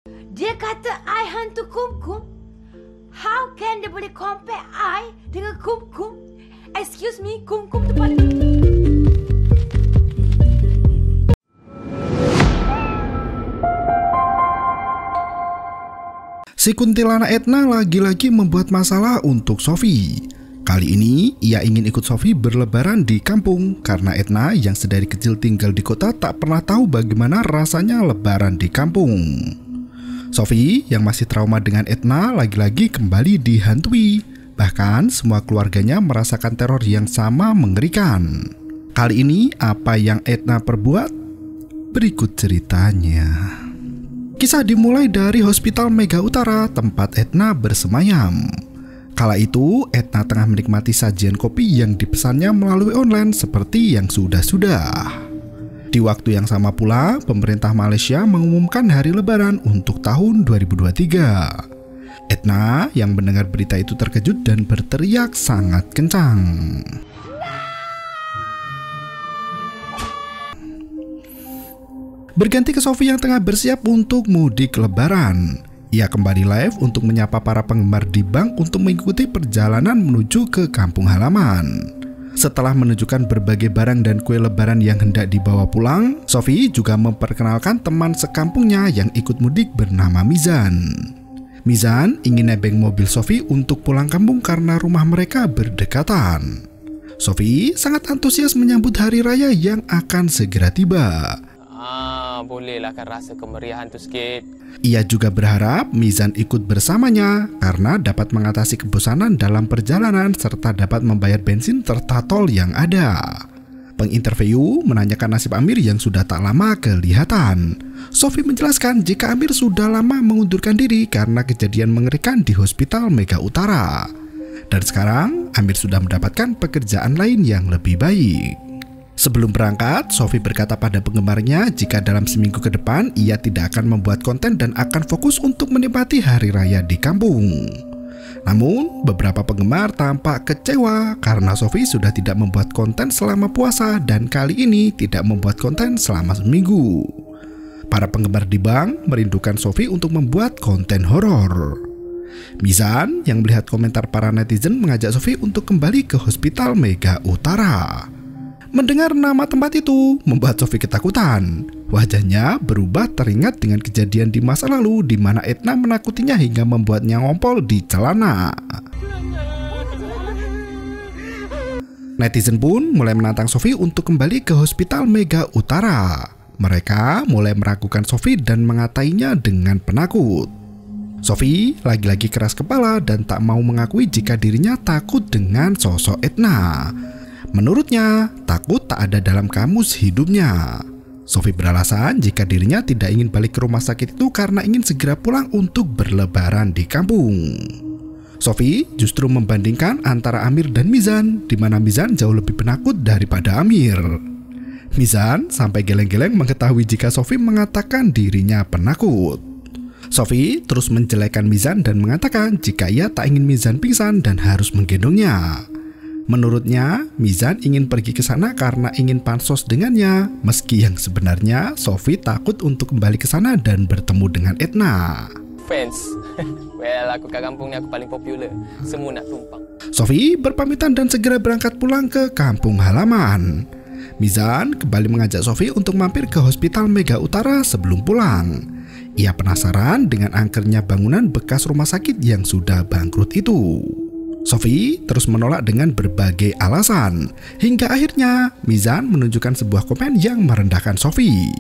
Dia kata I hantu kumkum. How can dia boleh compare I dengan kumkum? Excuse me, kumkum tu paling... Si kuntilanak Edna lagi-lagi membuat masalah untuk Sophie. Kali ini ia ingin ikut Sophie berlebaran di kampung karena Edna yang sedari kecil tinggal di kota tak pernah tahu bagaimana rasanya lebaran di kampung. Sophie yang masih trauma dengan Edna lagi-lagi kembali dihantui. Bahkan semua keluarganya merasakan teror yang sama mengerikan. Kali ini apa yang Edna perbuat? Berikut ceritanya. Kisah dimulai dari Hospital Mega Utara tempat Edna bersemayam. Kala itu Edna tengah menikmati sajian kopi yang dipesannya melalui online seperti yang sudah-sudah. Di waktu yang sama pula, pemerintah Malaysia mengumumkan hari lebaran untuk tahun 2023. Edna yang mendengar berita itu terkejut dan berteriak sangat kencang. Berganti ke Sophie yang tengah bersiap untuk mudik lebaran. Ia kembali live untuk menyapa para penggemar di bank untuk mengikuti perjalanan menuju ke kampung halaman. Setelah menunjukkan berbagai barang dan kue lebaran yang hendak dibawa pulang, Sophie juga memperkenalkan teman sekampungnya yang ikut mudik bernama Mizan. Mizan ingin nebeng mobil Sophie untuk pulang kampung karena rumah mereka berdekatan. Sophie sangat antusias menyambut hari raya yang akan segera tiba. Bolehlah kan rasa kemeriahan tu sikit. Ia juga berharap Mizan ikut bersamanya karena dapat mengatasi kebosanan dalam perjalanan serta dapat membayar bensin serta tol yang ada. Penginterview menanyakan nasib Amir yang sudah tak lama kelihatan. Sophie menjelaskan jika Amir sudah lama mengundurkan diri karena kejadian mengerikan di Hospital Mega Utara. Dan sekarang Amir sudah mendapatkan pekerjaan lain yang lebih baik. Sebelum berangkat, Sophie berkata pada penggemarnya jika dalam seminggu ke depan ia tidak akan membuat konten dan akan fokus untuk menikmati hari raya di kampung. Namun, beberapa penggemar tampak kecewa karena Sophie sudah tidak membuat konten selama puasa dan kali ini tidak membuat konten selama seminggu. Para penggemar di bank merindukan Sophie untuk membuat konten horor. Mizan yang melihat komentar para netizen mengajak Sophie untuk kembali ke Hospital Mega Utara. Mendengar nama tempat itu membuat Sophie ketakutan. Wajahnya berubah teringat dengan kejadian di masa lalu di mana Edna menakutinya hingga membuatnya ngompol di celana. Netizen pun mulai menantang Sophie untuk kembali ke Hospital Mega Utara. Mereka mulai meragukan Sophie dan mengatainya dengan penakut. Sophie lagi-lagi keras kepala dan tak mau mengakui jika dirinya takut dengan sosok Edna. Menurutnya, takut tak ada dalam kamus hidupnya. Sophie beralasan jika dirinya tidak ingin balik ke rumah sakit itu karena ingin segera pulang untuk berlebaran di kampung. Sophie justru membandingkan antara Amir dan Mizan, di mana Mizan jauh lebih penakut daripada Amir. Mizan sampai geleng-geleng mengetahui jika Sophie mengatakan dirinya penakut. Sophie terus menjelekan Mizan dan mengatakan jika ia tak ingin Mizan pingsan dan harus menggendongnya. Menurutnya, Mizan ingin pergi ke sana karena ingin pansos dengannya, meski yang sebenarnya Sophie takut untuk kembali ke sana dan bertemu dengan Edna. Fans. Well, aku kat kampung ni aku paling popular. Semua nak tumpang. Sophie berpamitan dan segera berangkat pulang ke kampung halaman. Mizan kembali mengajak Sophie untuk mampir ke Hospital Mega Utara sebelum pulang. Ia penasaran dengan angkernya bangunan bekas rumah sakit yang sudah bangkrut itu. Sophie terus menolak dengan berbagai alasan, hingga akhirnya Mizan menunjukkan sebuah komen yang merendahkan Sophie.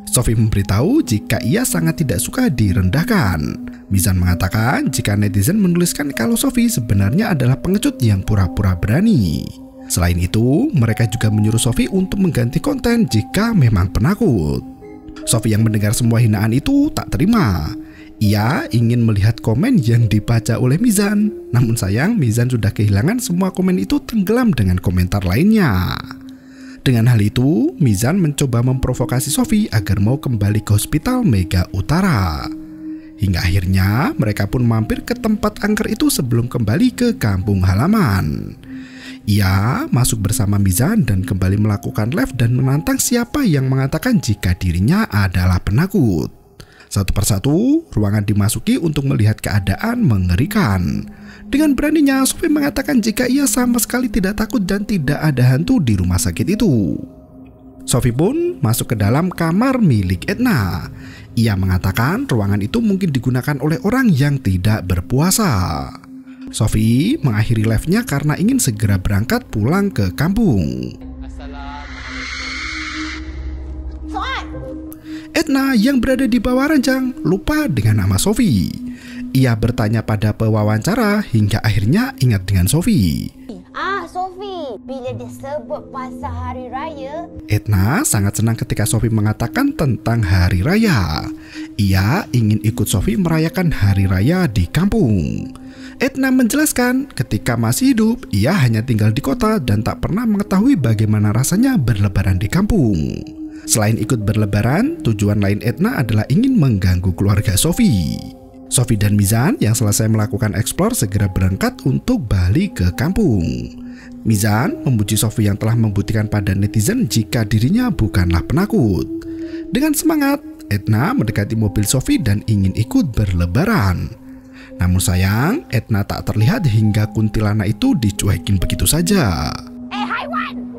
Sophie memberitahu jika ia sangat tidak suka direndahkan. Mizan mengatakan jika netizen menuliskan kalau Sophie sebenarnya adalah pengecut yang pura-pura berani. Selain itu, mereka juga menyuruh Sophie untuk mengganti konten jika memang penakut. Sophie yang mendengar semua hinaan itu tak terima. Ia ingin melihat komen yang dibaca oleh Mizan. Namun sayang, Mizan sudah kehilangan semua komen itu tenggelam dengan komentar lainnya. Dengan hal itu, Mizan mencoba memprovokasi Sophie agar mau kembali ke Hospital Mega Utara. Hingga akhirnya mereka pun mampir ke tempat angker itu sebelum kembali ke kampung halaman. Ia masuk bersama Mizan dan kembali melakukan live dan menantang siapa yang mengatakan jika dirinya adalah penakut. Satu persatu, ruangan dimasuki untuk melihat keadaan mengerikan. Dengan beraninya, Sophie mengatakan jika ia sama sekali tidak takut dan tidak ada hantu di rumah sakit itu. Sophie pun masuk ke dalam kamar milik Edna. Ia mengatakan ruangan itu mungkin digunakan oleh orang yang tidak berpuasa. Sophie mengakhiri live-nya karena ingin segera berangkat pulang ke kampung. Edna yang berada di bawah ranjang lupa dengan nama Sophie. Ia bertanya pada pewawancara hingga akhirnya ingat dengan Sophie. Sophie, bila dia sebut pasal hari raya. Edna sangat senang ketika Sophie mengatakan tentang hari raya. Ia ingin ikut Sophie merayakan hari raya di kampung. Edna menjelaskan ketika masih hidup, ia hanya tinggal di kota dan tak pernah mengetahui bagaimana rasanya berlebaran di kampung. Selain ikut berlebaran, tujuan lain Edna adalah ingin mengganggu keluarga Sophie. Sophie dan Mizan yang selesai melakukan eksplor segera berangkat untuk balik ke kampung. Mizan memuji Sophie yang telah membuktikan pada netizen jika dirinya bukanlah penakut. Dengan semangat, Edna mendekati mobil Sophie dan ingin ikut berlebaran. Namun sayang, Edna tak terlihat hingga kuntilanak itu dicuekin begitu saja. Haiwan!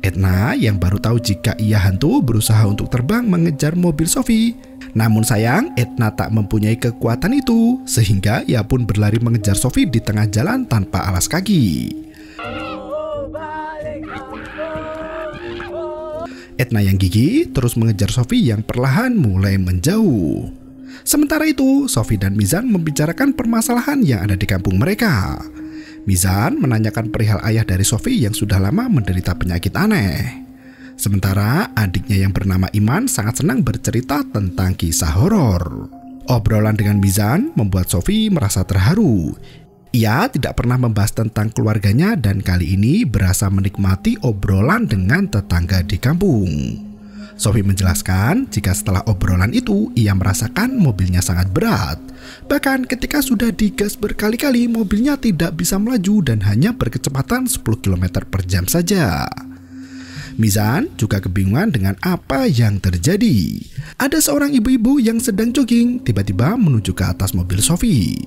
Edna yang baru tahu jika ia hantu berusaha untuk terbang mengejar mobil Sophie. Namun sayang, Edna tak mempunyai kekuatan itu, sehingga ia pun berlari mengejar Sophie di tengah jalan tanpa alas kaki. Edna yang gigih terus mengejar Sophie yang perlahan mulai menjauh. Sementara itu, Sophie dan Mizan membicarakan permasalahan yang ada di kampung mereka. Mizan menanyakan perihal ayah dari Sophie yang sudah lama menderita penyakit aneh. Sementara adiknya yang bernama Iman sangat senang bercerita tentang kisah horor. Obrolan dengan Mizan membuat Sophie merasa terharu. Ia tidak pernah membahas tentang keluarganya dan kali ini berasa menikmati obrolan dengan tetangga di kampung. Sophie menjelaskan jika setelah obrolan itu ia merasakan mobilnya sangat berat. Bahkan ketika sudah digas berkali-kali mobilnya tidak bisa melaju dan hanya berkecepatan 10 km per jam saja. Mizan juga kebingungan dengan apa yang terjadi. Ada seorang ibu-ibu yang sedang jogging tiba-tiba menuju ke atas mobil Sophie.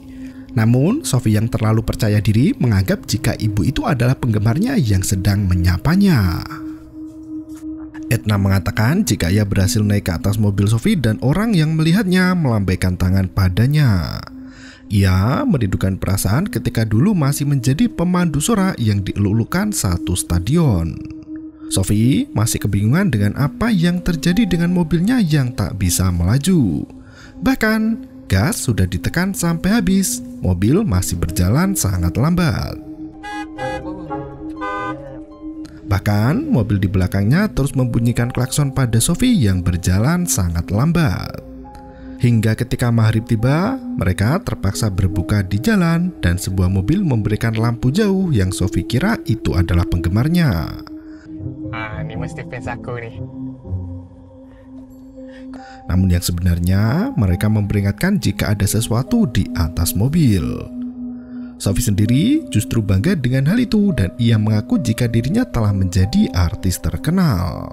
Namun Sophie yang terlalu percaya diri menganggap jika ibu itu adalah penggemarnya yang sedang menyapanya. Edna mengatakan jika ia berhasil naik ke atas mobil Sophie dan orang yang melihatnya melambaikan tangan padanya. Ia merindukan perasaan ketika dulu masih menjadi pemandu suara yang dielulukan satu stadion. Sophie masih kebingungan dengan apa yang terjadi dengan mobilnya yang tak bisa melaju. Bahkan gas sudah ditekan sampai habis, mobil masih berjalan sangat lambat. Bahkan mobil di belakangnya terus membunyikan klakson pada Sophie yang berjalan sangat lambat. Hingga ketika maghrib tiba, mereka terpaksa berbuka di jalan dan sebuah mobil memberikan lampu jauh yang Sophie kira itu adalah penggemarnya. Ni mesti fans aku ni. Namun yang sebenarnya mereka memperingatkan jika ada sesuatu di atas mobil. Sophie sendiri justru bangga dengan hal itu dan ia mengaku jika dirinya telah menjadi artis terkenal.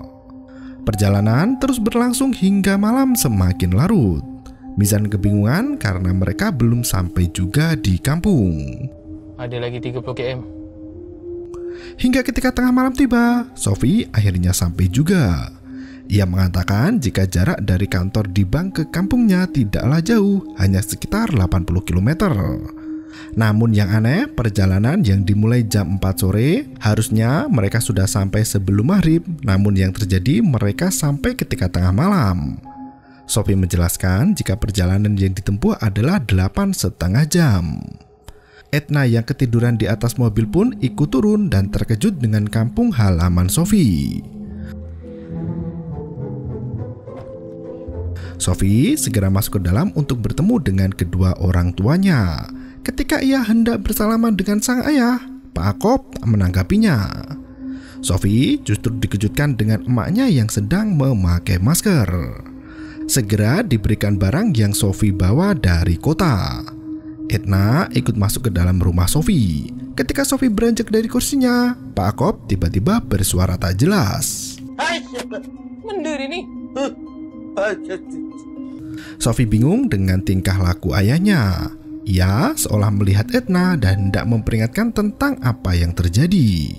Perjalanan terus berlangsung hingga malam semakin larut. Mizan kebingungan karena mereka belum sampai juga di kampung. Ada lagi 30 km. Hingga ketika tengah malam tiba, Sophie akhirnya sampai juga. Ia mengatakan jika jarak dari kantor di bank ke kampungnya tidaklah jauh, hanya sekitar 80 km. Namun yang aneh, perjalanan yang dimulai jam 4 sore, harusnya mereka sudah sampai sebelum maghrib. Namun yang terjadi mereka sampai ketika tengah malam. Sophie menjelaskan jika perjalanan yang ditempuh adalah 8,5 jam. Edna yang ketiduran di atas mobil pun ikut turun dan terkejut dengan kampung halaman Sophie. Sophie segera masuk ke dalam untuk bertemu dengan kedua orang tuanya. Ketika ia hendak bersalaman dengan sang ayah, Pak Akob tak menanggapinya. Sophie justru dikejutkan dengan emaknya yang sedang memakai masker. Segera diberikan barang yang Sophie bawa dari kota. Edna ikut masuk ke dalam rumah Sophie. Ketika Sophie beranjak dari kursinya, Pak Akob tiba-tiba bersuara tak jelas. Hai, mendur ini. Sophie bingung dengan tingkah laku ayahnya. Ia seolah melihat Edna dan hendak memperingatkan tentang apa yang terjadi.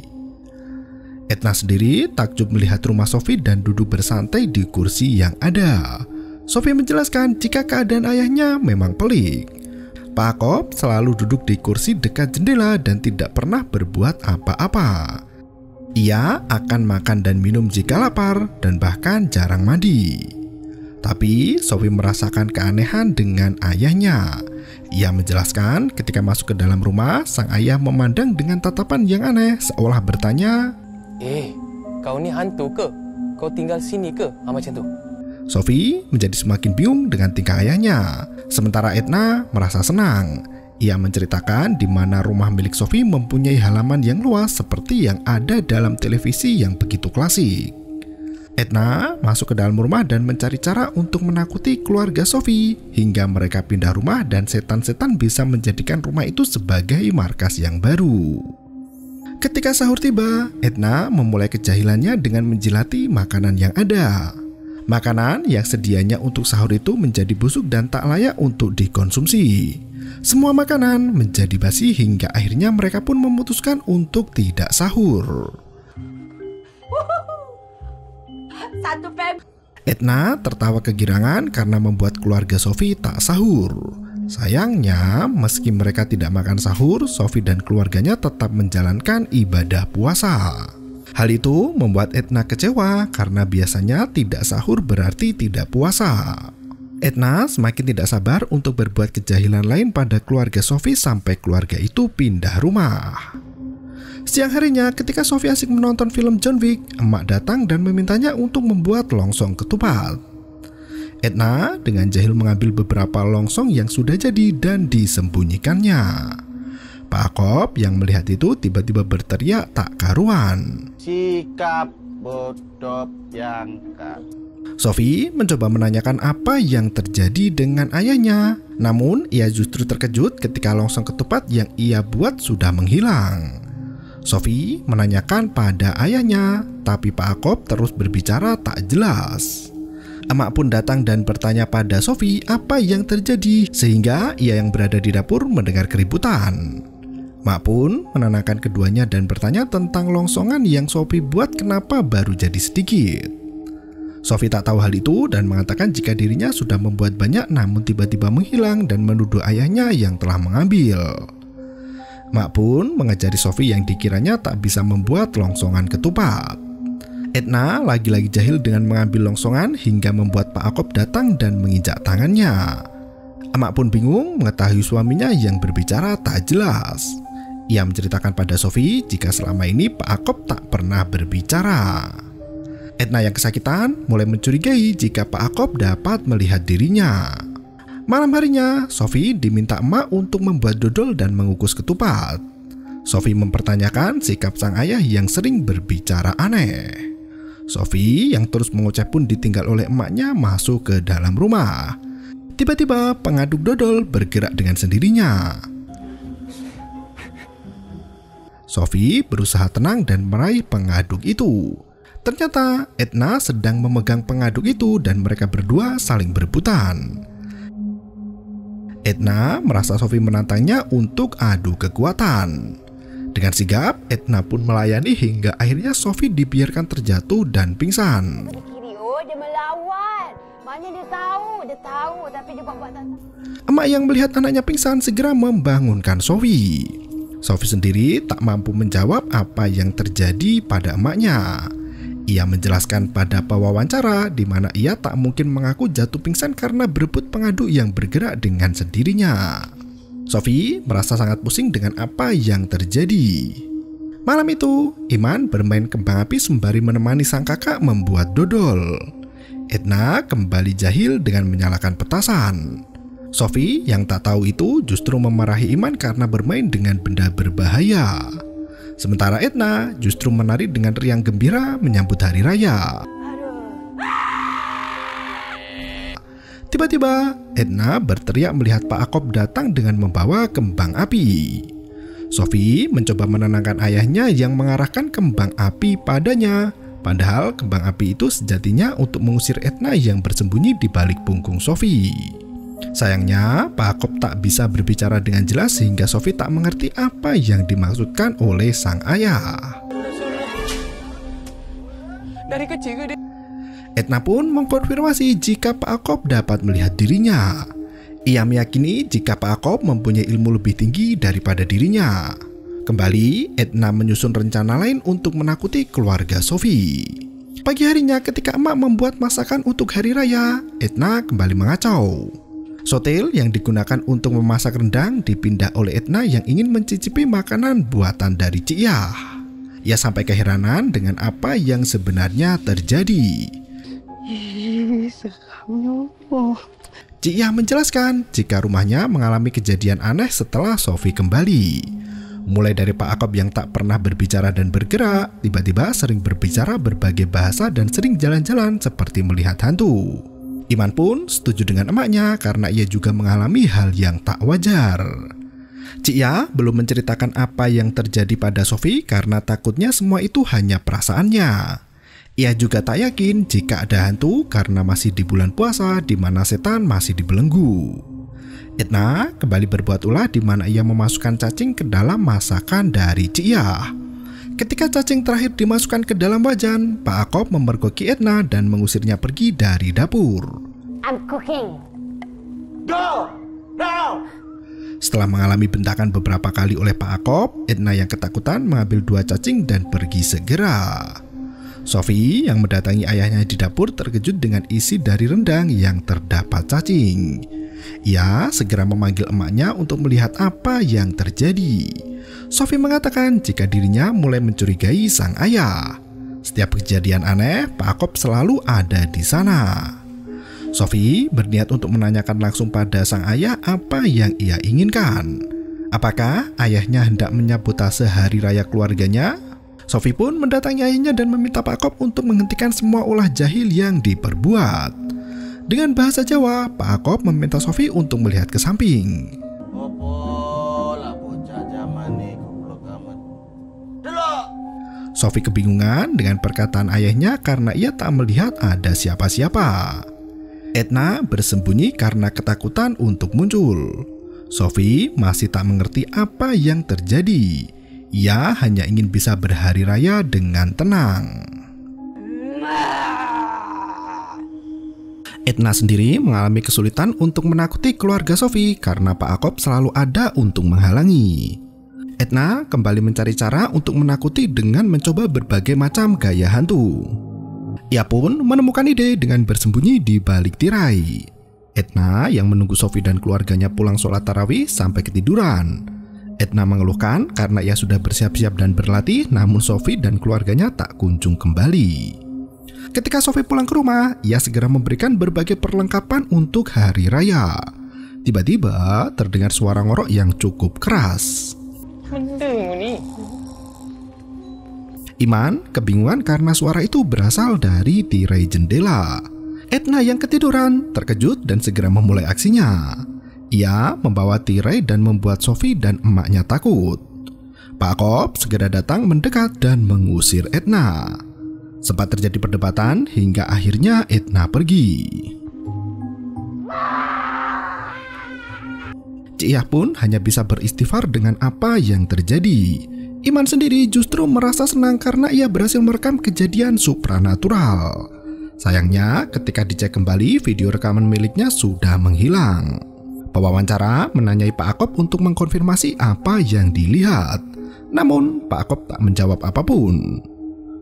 Edna sendiri takjub melihat rumah Sophie dan duduk bersantai di kursi yang ada. Sophie menjelaskan jika keadaan ayahnya memang pelik. Pak Akob selalu duduk di kursi dekat jendela dan tidak pernah berbuat apa-apa. Ia akan makan dan minum jika lapar dan bahkan jarang mandi. Tapi Sophie merasakan keanehan dengan ayahnya. Ia menjelaskan ketika masuk ke dalam rumah, sang ayah memandang dengan tatapan yang aneh seolah bertanya, kau ni hantu ke? Kau tinggal sini ke? Macam tu. Sophie menjadi semakin bingung dengan tingkah ayahnya. Sementara Edna merasa senang. Ia menceritakan di mana rumah milik Sophie mempunyai halaman yang luas seperti yang ada dalam televisi yang begitu klasik. Edna masuk ke dalam rumah dan mencari cara untuk menakuti keluarga Sophie hingga mereka pindah rumah dan setan-setan bisa menjadikan rumah itu sebagai markas yang baru. Ketika sahur tiba, Edna memulai kejahilannya dengan menjilati makanan yang ada. Makanan yang sedianya untuk sahur itu menjadi busuk dan tak layak untuk dikonsumsi. Semua makanan menjadi basi hingga akhirnya mereka pun memutuskan untuk tidak sahur. Edna tertawa kegirangan karena membuat keluarga Sophie tak sahur. Sayangnya, meski mereka tidak makan sahur, Sophie dan keluarganya tetap menjalankan ibadah puasa. Hal itu membuat Edna kecewa karena biasanya tidak sahur berarti tidak puasa. Edna semakin tidak sabar untuk berbuat kejahilan lain pada keluarga Sophie sampai keluarga itu pindah rumah. Siang harinya ketika Sophie asik menonton film John Wick, emak datang dan memintanya untuk membuat longsong ketupat. Edna dengan jahil mengambil beberapa longsong yang sudah jadi dan disembunyikannya. Pak Akob yang melihat itu tiba-tiba berteriak tak karuan. Sikap bodoh yang Sophie mencoba menanyakan apa yang terjadi dengan ayahnya. Namun ia justru terkejut ketika longsong ketupat yang ia buat sudah menghilang. Sophie menanyakan pada ayahnya, tapi Pak Akob terus berbicara tak jelas. Emak pun datang dan bertanya pada Sophie apa yang terjadi, sehingga ia yang berada di dapur mendengar keributan. Mak pun menenangkan keduanya dan bertanya tentang longsongan yang Sophie buat kenapa baru jadi sedikit. Sophie tak tahu hal itu dan mengatakan jika dirinya sudah membuat banyak namun tiba-tiba menghilang dan menuduh ayahnya yang telah mengambil. Mak pun mengajari Sophie yang dikiranya tak bisa membuat longsongan ketupat. Edna lagi-lagi jahil dengan mengambil longsongan hingga membuat Pak Akob datang dan menginjak tangannya. Emak pun bingung mengetahui suaminya yang berbicara tak jelas. Ia menceritakan pada Sophie jika selama ini Pak Akob tak pernah berbicara. Edna yang kesakitan mulai mencurigai jika Pak Akob dapat melihat dirinya. Malam harinya, Sophie diminta emak untuk membuat dodol dan mengukus ketupat. Sophie mempertanyakan sikap sang ayah yang sering berbicara aneh. Sophie yang terus mengoceh pun ditinggal oleh emaknya masuk ke dalam rumah. Tiba-tiba pengaduk dodol bergerak dengan sendirinya. Sophie berusaha tenang dan meraih pengaduk itu. Ternyata Edna sedang memegang pengaduk itu dan mereka berdua saling berebutan. Edna merasa Sophie menantangnya untuk adu kekuatan. Dengan sigap, Edna pun melayani hingga akhirnya Sophie dibiarkan terjatuh dan pingsan. Dia melawan. Maknanya dia tahu tapi dia buat tak. Emak yang melihat anaknya pingsan segera membangunkan Sophie. Sophie sendiri tak mampu menjawab apa yang terjadi pada emaknya. Ia menjelaskan pada pewawancara di mana ia tak mungkin mengaku jatuh pingsan karena berebut pengaduk yang bergerak dengan sendirinya. Sophie merasa sangat pusing dengan apa yang terjadi. Malam itu, Iman bermain kembang api sembari menemani sang kakak membuat dodol. Edna kembali jahil dengan menyalakan petasan. Sophie yang tak tahu itu justru memarahi Iman karena bermain dengan benda berbahaya. Sementara Edna justru menari dengan riang gembira menyambut hari raya. Tiba-tiba, Edna berteriak melihat Pak Akob datang dengan membawa kembang api. Sophie mencoba menenangkan ayahnya yang mengarahkan kembang api padanya. Padahal kembang api itu sejatinya untuk mengusir Edna yang bersembunyi di balik punggung Sophie. Sayangnya, Pak Akob tak bisa berbicara dengan jelas sehingga Sophie tak mengerti apa yang dimaksudkan oleh sang ayah. Dari kecil ke dia. Edna pun mengkonfirmasi jika Pak Akob dapat melihat dirinya. Ia meyakini jika Pak Akob mempunyai ilmu lebih tinggi daripada dirinya. Kembali, Edna menyusun rencana lain untuk menakuti keluarga Sophie. Pagi harinya ketika emak membuat masakan untuk hari raya, Edna kembali mengacau. Sotel yang digunakan untuk memasak rendang dipindah oleh Edna yang ingin mencicipi makanan buatan dari Cik Yah. Ia sampai keheranan dengan apa yang sebenarnya terjadi. Cik Yah menjelaskan jika rumahnya mengalami kejadian aneh setelah Sophie kembali. Mulai dari Pak Akob yang tak pernah berbicara dan bergerak, tiba-tiba sering berbicara berbagai bahasa dan sering jalan-jalan seperti melihat hantu. Iman pun setuju dengan emaknya karena ia juga mengalami hal yang tak wajar. Cik Yah belum menceritakan apa yang terjadi pada Sophie karena takutnya semua itu hanya perasaannya. Ia juga tak yakin jika ada hantu karena masih di bulan puasa di mana setan masih dibelenggu. Edna kembali berbuat ulah di mana ia memasukkan cacing ke dalam masakan dari Cik Yah. Ketika cacing terakhir dimasukkan ke dalam wajan, Pak Akob memergoki Edna dan mengusirnya pergi dari dapur. I'm cooking. Go! Now! Setelah mengalami bentakan beberapa kali oleh Pak Akob, Edna yang ketakutan mengambil 2 cacing dan pergi segera. Sophie yang mendatangi ayahnya di dapur terkejut dengan isi dari rendang yang terdapat cacing. Ia segera memanggil emaknya untuk melihat apa yang terjadi. Sophie mengatakan jika dirinya mulai mencurigai sang ayah. Setiap kejadian aneh, Pak Akob selalu ada di sana. Sophie berniat untuk menanyakan langsung pada sang ayah apa yang ia inginkan. Apakah ayahnya hendak menyabotase hari raya keluarganya? Sophie pun mendatangi ayahnya dan meminta Pak Akob untuk menghentikan semua ulah jahil yang diperbuat. Dengan bahasa Jawa, Pak Akob meminta Sophie untuk melihat ke samping. Sophie kebingungan dengan perkataan ayahnya karena ia tak melihat ada siapa-siapa. Edna bersembunyi karena ketakutan untuk muncul. Sophie masih tak mengerti apa yang terjadi. Ia hanya ingin bisa berhari raya dengan tenang. Edna sendiri mengalami kesulitan untuk menakuti keluarga Sophie karena Pak Akob selalu ada untuk menghalangi. Edna kembali mencari cara untuk menakuti dengan mencoba berbagai macam gaya hantu. Ia pun menemukan ide dengan bersembunyi di balik tirai. Edna yang menunggu Sophie dan keluarganya pulang sholat tarawih sampai ketiduran. Edna mengeluhkan karena ia sudah bersiap-siap dan berlatih, namun Sophie dan keluarganya tak kunjung kembali. Ketika Sophie pulang ke rumah, ia segera memberikan berbagai perlengkapan untuk hari raya. Tiba-tiba terdengar suara ngorok yang cukup keras. Iman kebingungan karena suara itu berasal dari tirai jendela. Edna yang ketiduran terkejut dan segera memulai aksinya. Ia membawa tirai dan membuat Sophie dan emaknya takut. Pak Akob segera datang mendekat dan mengusir Edna. Sempat terjadi perdebatan hingga akhirnya Edna pergi. Cik Yah pun hanya bisa beristighfar dengan apa yang terjadi. Iman sendiri justru merasa senang karena ia berhasil merekam kejadian supranatural. Sayangnya ketika dicek kembali, video rekaman miliknya sudah menghilang. Pewawancara menanyai Pak Akob untuk mengkonfirmasi apa yang dilihat. Namun Pak Akob tak menjawab apapun.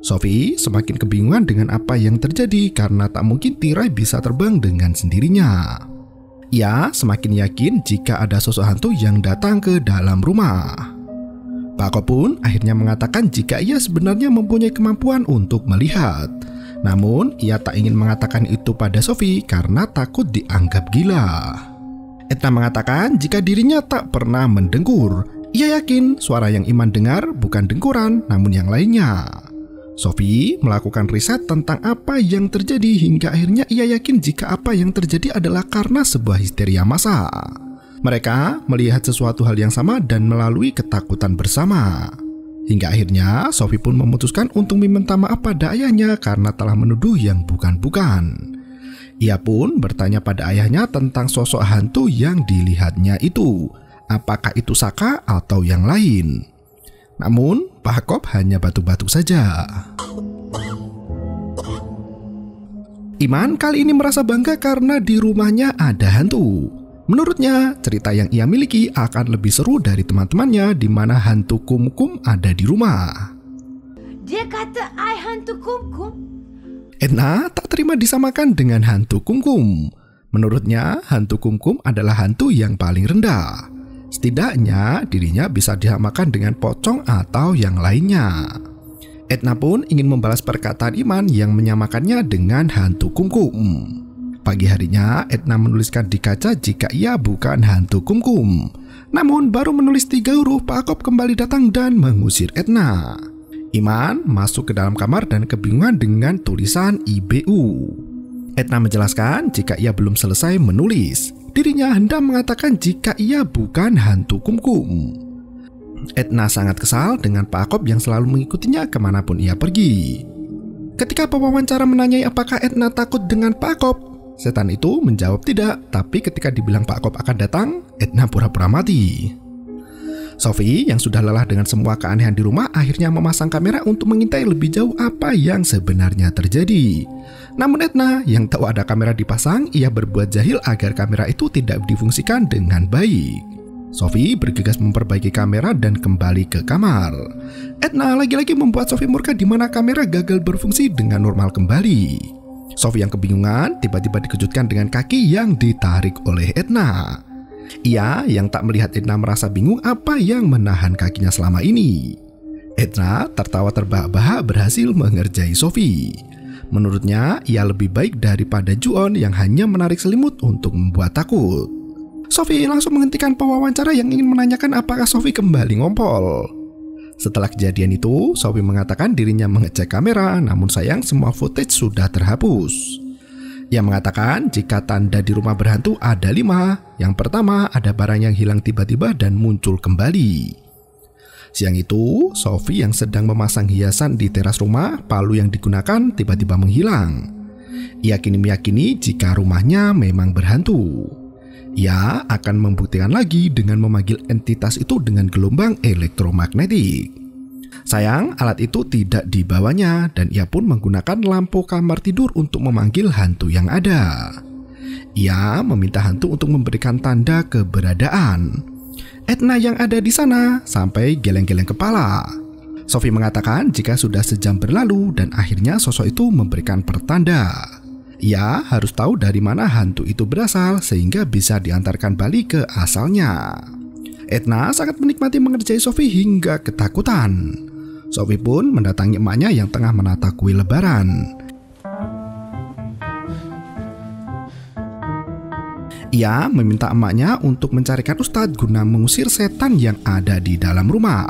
Sophie semakin kebingungan dengan apa yang terjadi karena tak mungkin tirai bisa terbang dengan sendirinya. Ia semakin yakin jika ada sosok hantu yang datang ke dalam rumah. Pak Akob pun akhirnya mengatakan jika ia sebenarnya mempunyai kemampuan untuk melihat. Namun ia tak ingin mengatakan itu pada Sophie karena takut dianggap gila. Edna mengatakan jika dirinya tak pernah mendengkur. Ia yakin suara yang Iman dengar bukan dengkuran namun yang lainnya. Sophie melakukan riset tentang apa yang terjadi hingga akhirnya ia yakin jika apa yang terjadi adalah karena sebuah histeria massa. Mereka melihat sesuatu hal yang sama dan melalui ketakutan bersama. Hingga akhirnya Sophie pun memutuskan untuk meminta maaf pada ayahnya karena telah menuduh yang bukan-bukan. Ia pun bertanya pada ayahnya tentang sosok hantu yang dilihatnya itu. Apakah itu Saka atau yang lain? Namun Pak Kop hanya batuk-batuk saja. Iman kali ini merasa bangga karena di rumahnya ada hantu. Menurutnya, cerita yang ia miliki akan lebih seru dari teman-temannya di mana hantu Kumkum ada di rumah. Dia kata I hantu Kumkum. Edna tak terima disamakan dengan hantu Kumkum. Menurutnya, hantu Kumkum adalah hantu yang paling rendah. Setidaknya dirinya bisa disamakan dengan pocong atau yang lainnya. Edna pun ingin membalas perkataan Iman yang menyamakannya dengan hantu Kumkum. Pagi harinya, Edna menuliskan di kaca jika ia bukan hantu Kumkum. Namun baru menulis 3 huruf, Pak Kop kembali datang dan mengusir Edna. Iman masuk ke dalam kamar dan kebingungan dengan tulisan IBU. Edna menjelaskan jika ia belum selesai menulis. Dirinya hendak mengatakan jika ia bukan hantu Kumkum. Edna sangat kesal dengan Pak Kop yang selalu mengikutinya kemanapun ia pergi. Ketika pewawancara menanyai apakah Edna takut dengan Pak Kop, setan itu menjawab tidak, tapi ketika dibilang Pak Kop akan datang, Edna pura-pura mati. Sophie yang sudah lelah dengan semua keanehan di rumah akhirnya memasang kamera untuk mengintai lebih jauh apa yang sebenarnya terjadi. Namun Edna yang tahu ada kamera dipasang, ia berbuat jahil agar kamera itu tidak difungsikan dengan baik. Sophie bergegas memperbaiki kamera dan kembali ke kamar. Edna lagi-lagi membuat Sophie murka di mana kamera gagal berfungsi dengan normal kembali. Sophie yang kebingungan tiba-tiba dikejutkan dengan kaki yang ditarik oleh Edna. Ia yang tak melihat Edna merasa bingung apa yang menahan kakinya selama ini. Edna tertawa terbahak-bahak berhasil mengerjai Sophie. Menurutnya ia lebih baik daripada Juon yang hanya menarik selimut untuk membuat takut. Sophie langsung menghentikan pewawancara yang ingin menanyakan apakah Sophie kembali ngompol. Setelah kejadian itu, Sophie mengatakan dirinya mengecek kamera, namun sayang semua footage sudah terhapus. Ia mengatakan jika tanda di rumah berhantu ada 5. Yang pertama, ada barang yang hilang tiba-tiba dan muncul kembali. Siang itu, Sophie yang sedang memasang hiasan di teras rumah, palu yang digunakan tiba-tiba menghilang. Ia kini meyakini jika rumahnya memang berhantu. Ia akan membuktikan lagi dengan memanggil entitas itu dengan gelombang elektromagnetik. Sayang, alat itu tidak dibawanya dan ia pun menggunakan lampu kamar tidur untuk memanggil hantu yang ada. Ia meminta hantu untuk memberikan tanda keberadaan. Edna yang ada di sana sampai geleng-geleng kepala. Sophie mengatakan jika sudah sejam berlalu dan akhirnya sosok itu memberikan pertanda. Ia harus tahu dari mana hantu itu berasal sehingga bisa diantarkan balik ke asalnya. Edna sangat menikmati mengerjai Sophie hingga ketakutan. Sophie pun mendatangi emaknya yang tengah menata kue lebaran. Ia meminta emaknya untuk mencarikan ustadz guna mengusir setan yang ada di dalam rumah.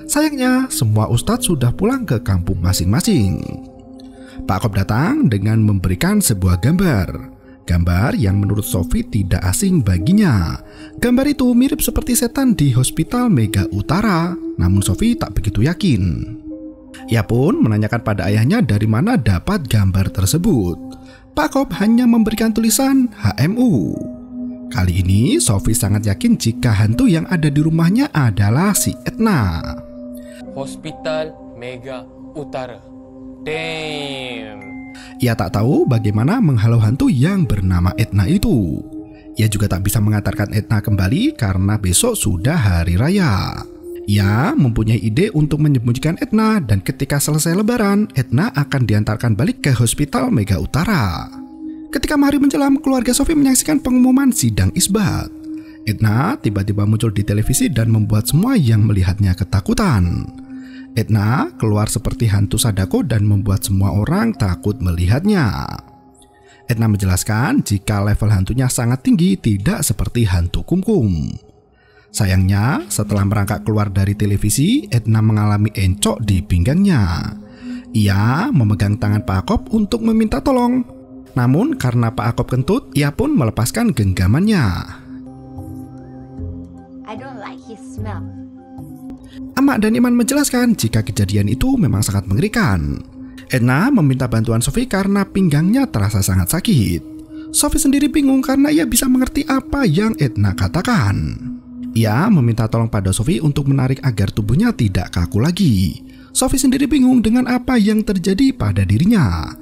Sayangnya semua ustadz sudah pulang ke kampung masing-masing. Pak Kop datang dengan memberikan sebuah gambar. Gambar yang menurut Sophie tidak asing baginya. Gambar itu mirip seperti setan di Hospital Mega Utara, namun Sophie tak begitu yakin. Ia pun menanyakan pada ayahnya dari mana dapat gambar tersebut. Pak Kop hanya memberikan tulisan HMU. Kali ini Sophie sangat yakin jika hantu yang ada di rumahnya adalah si Edna. Hospital Mega Utara. Damn. Ia tak tahu bagaimana menghalau hantu yang bernama Edna itu. Ia juga tak bisa mengantarkan Edna kembali karena besok sudah hari raya. Ia mempunyai ide untuk menyembunyikan Edna dan ketika selesai lebaran, Edna akan diantarkan balik ke Hospital Mega Utara. Ketika hari menjelang, keluarga Sophie menyaksikan pengumuman sidang isbat. Edna tiba-tiba muncul di televisi dan membuat semua yang melihatnya ketakutan. Edna keluar seperti hantu Sadako dan membuat semua orang takut melihatnya. Edna menjelaskan jika level hantunya sangat tinggi, tidak seperti hantu Kumkum. Sayangnya, setelah merangkak keluar dari televisi, Edna mengalami encok di pinggangnya. Ia memegang tangan Pak Kop untuk meminta tolong. Namun karena Pak Kop kentut, ia pun melepaskan genggamannya. I don't like his smell. Emak dan Iman menjelaskan jika kejadian itu memang sangat mengerikan. Edna meminta bantuan Sophie karena pinggangnya terasa sangat sakit. Sophie sendiri bingung karena ia bisa mengerti apa yang Edna katakan. Ia meminta tolong pada Sophie untuk menarik agar tubuhnya tidak kaku lagi. Sophie sendiri bingung dengan apa yang terjadi pada dirinya.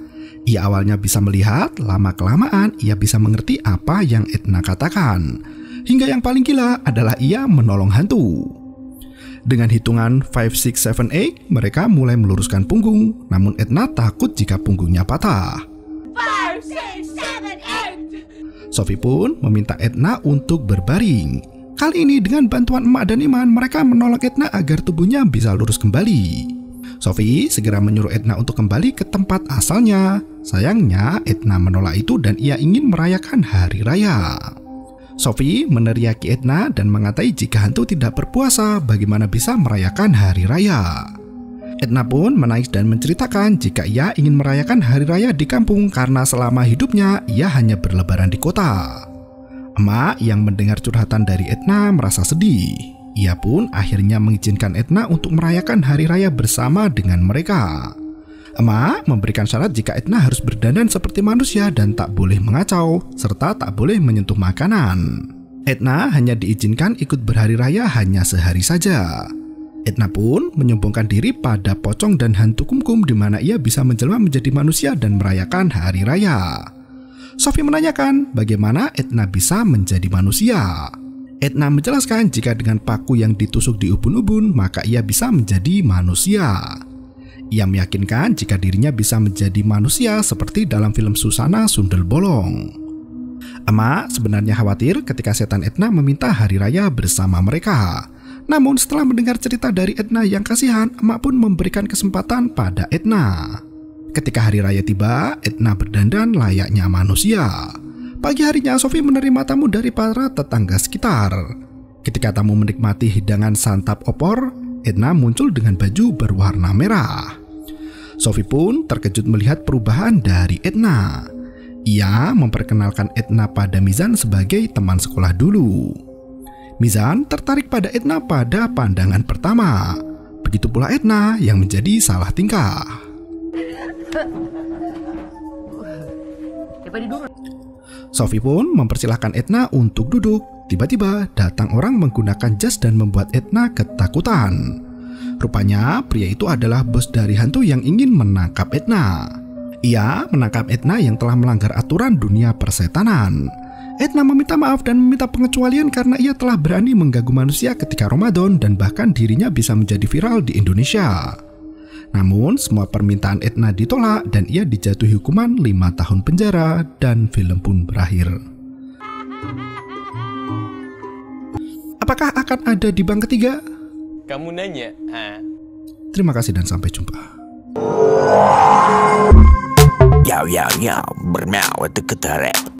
Ia awalnya bisa melihat, lama-kelamaan ia bisa mengerti apa yang Edna katakan. Hingga yang paling gila adalah ia menolong hantu. Dengan hitungan 5, 6, 7, 8, mereka mulai meluruskan punggung. Namun Edna takut jika punggungnya patah. 5, 6, 7, 8. Sophie pun meminta Edna untuk berbaring. Kali ini dengan bantuan Emak dan Iman, mereka menolong Edna agar tubuhnya bisa lurus kembali. Sophie segera menyuruh Edna untuk kembali ke tempat asalnya. Sayangnya Edna menolak itu dan ia ingin merayakan hari raya. Sophie meneriaki Edna dan mengatai jika hantu tidak berpuasa, bagaimana bisa merayakan hari raya. Edna pun menangis dan menceritakan jika ia ingin merayakan hari raya di kampung karena selama hidupnya ia hanya berlebaran di kota. Emak yang mendengar curhatan dari Edna merasa sedih. Ia pun akhirnya mengizinkan Edna untuk merayakan hari raya bersama dengan mereka. Emak memberikan syarat jika Edna harus berdandan seperti manusia dan tak boleh mengacau, serta tak boleh menyentuh makanan. Edna hanya diizinkan ikut berhari raya hanya sehari saja. Edna pun menyombongkan diri pada pocong dan hantu kumkum di mana ia bisa menjelma menjadi manusia dan merayakan hari raya. Sophie menanyakan bagaimana Edna bisa menjadi manusia. Edna menjelaskan jika dengan paku yang ditusuk di ubun-ubun maka ia bisa menjadi manusia. Ia meyakinkan jika dirinya bisa menjadi manusia seperti dalam film Susana Sundel Bolong. Emak sebenarnya khawatir ketika setan Edna meminta hari raya bersama mereka. Namun setelah mendengar cerita dari Edna yang kasihan, Emak pun memberikan kesempatan pada Edna. Ketika hari raya tiba, Edna berdandan layaknya manusia. Pagi harinya Sophie menerima tamu dari para tetangga sekitar. Ketika tamu menikmati hidangan santap opor, Edna muncul dengan baju berwarna merah. Sophie pun terkejut melihat perubahan dari Edna. Ia memperkenalkan Edna pada Mizan sebagai teman sekolah dulu. Mizan tertarik pada Edna pada pandangan pertama. Begitu pula Edna yang menjadi salah tingkah. Sophie pun mempersilahkan Edna untuk duduk. Tiba-tiba datang orang menggunakan jas dan membuat Edna ketakutan. Rupanya pria itu adalah bos dari hantu yang ingin menangkap Edna. Ia menangkap Edna yang telah melanggar aturan dunia persetanan. Edna meminta maaf dan meminta pengecualian karena ia telah berani mengganggu manusia ketika Ramadan dan bahkan dirinya bisa menjadi viral di Indonesia. Namun semua permintaan Edna ditolak dan ia dijatuhi hukuman 5 tahun penjara dan film pun berakhir. Apakah akan ada di bang ketiga? Kamu nanya? Terima kasih dan sampai jumpa. Yo, bermau itu ketara.